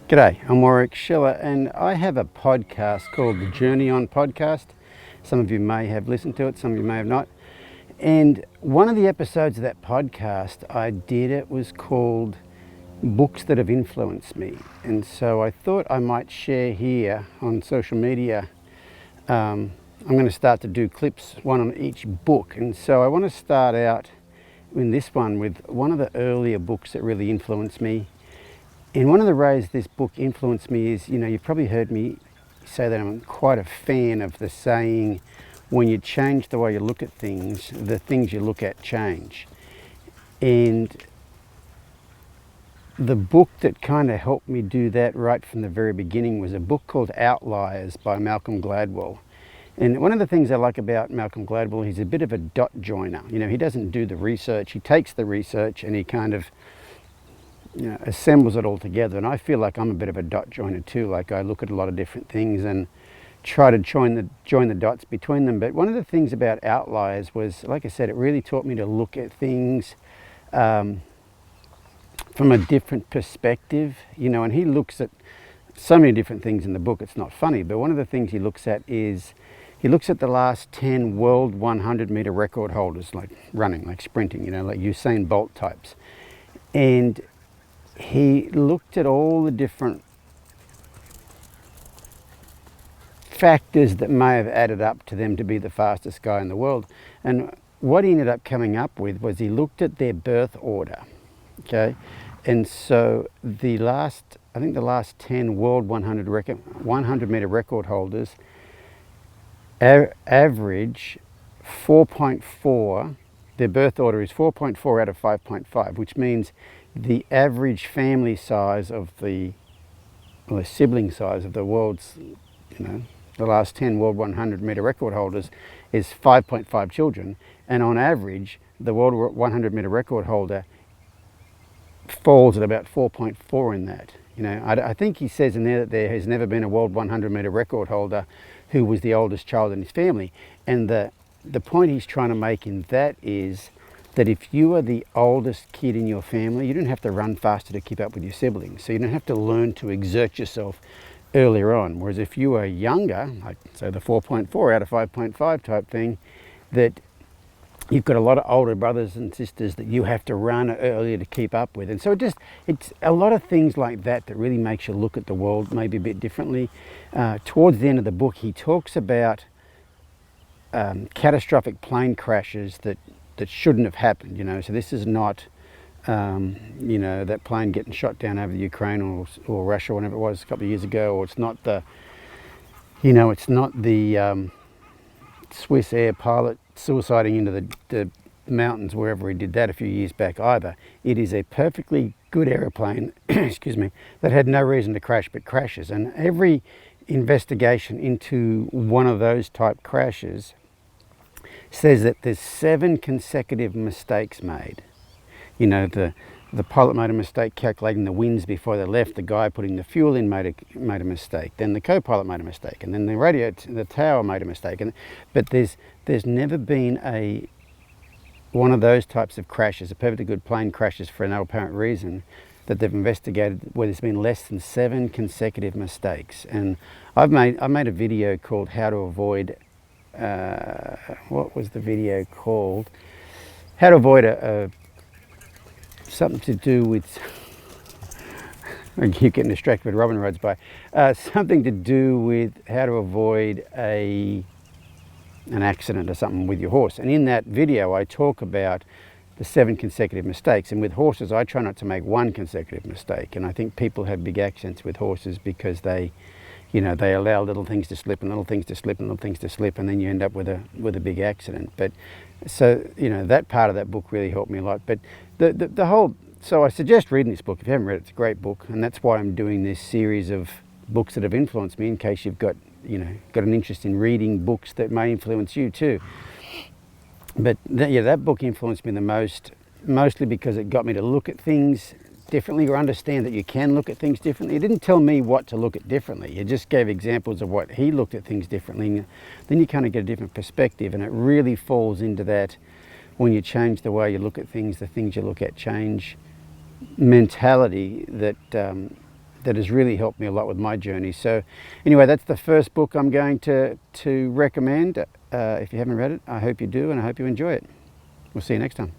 G'day, I'm Warwick Schiller and I have a podcast called The Journey On Podcast. Some of you may have listened to it, some of you may have not. And one of the episodes of that podcast it was called Books That Have Influenced Me. And so I thought I might share here on social media. I'm going to start to do clips, one on each book. And so I want to start out in this one with one of the earlier books that really influenced me. And one of the ways this book influenced me is, you've probably heard me say that I'm quite a fan of the saying, when you change the way you look at things, the things you look at change. And the book that kind of helped me do that right from the very beginning was a book called Outliers by Malcolm Gladwell. And one of the things I like about Malcolm Gladwell, he's a bit of a dot joiner. He doesn't do the research, he takes the research and he kind of assembles it all together. And I feel like I'm a bit of a dot joiner too. Like I look at a lot of different things and try to join the dots between them. But one of the things about Outliers was, like I said, it really taught me to look at things from a different perspective. And he looks at so many different things in the book. It's not funny, but one of the things he looks at is he looks at the last 10 world 100 meter record holders, like running, like sprinting, like Usain Bolt types. And he looked at all the different factors that may have added up to them to be the fastest guy in the world. And what he ended up coming up with was he looked at their birth order, okay? And so the last 10 world 100 meter record holders average 4.4, their birth order is 4.4 out of 5.5, which means the average family size of the sibling size of the world's, the last 10 world 100 meter record holders is 5.5 children. And on average, the world 100 meter record holder falls at about 4.4 in that. I think he says in there that there has never been a world 100 meter record holder who was the oldest child in his family. And the point he's trying to make in that is that if you are the oldest kid in your family, you don't have to run faster to keep up with your siblings. So you don't have to learn to exert yourself earlier on. Whereas if you are younger, like say the 4.4 out of 5.5 type thing, that you've got a lot of older brothers and sisters that you have to run earlier to keep up with. And so it's a lot of things like that that really makes you look at the world maybe a bit differently. Towards the end of the book, he talks about catastrophic plane crashes that shouldn't have happened, So this is not, that plane getting shot down over the Ukraine or Russia, whenever it was a couple of years ago, or it's not the Swiss air pilot suiciding into the mountains wherever he did that a few years back either. It is a perfectly good aeroplane, excuse me, that had no reason to crash but crashes. And every investigation into one of those type crashes says that there's 7 consecutive mistakes made. The pilot made a mistake calculating the winds before they left. The guy putting the fuel in made a mistake. Then the co-pilot made a mistake, and then the tower made a mistake. But there's never been one of those types of crashes, a perfectly good plane crashes for no apparent reason, that they've investigated where there's been less than 7 consecutive mistakes. And I made a video called How to Avoid. What was the video called? How to avoid something to do with, I keep getting distracted with Robin rides by, something to do with how to avoid an accident or something with your horse. And in that video I talk about the 7 consecutive mistakes. And with horses I try not to make one consecutive mistake. And I think people have big accidents with horses because they allow little things to slip and little things to slip and little things to slip, and then you end up with a big accident. But so that part of that book really helped me a lot. But the whole, so I suggest reading this book. If you haven't read it, it's a great book, and that's why I'm doing this series of books that have influenced me, in case you've got an interest in reading books that may influence you too. But that book influenced me the most, mostly because it got me to look at things differently, or understand that you can look at things differently. It didn't tell me what to look at differently. It just gave examples of what he looked at things differently. And then you kind of get a different perspective, and it really falls into that when you change the way you look at things, the things you look at change mentality that that has really helped me a lot with my journey. So anyway, that's the first book I'm going to recommend. If you haven't read it, I hope you do, and I hope you enjoy it. We'll see you next time.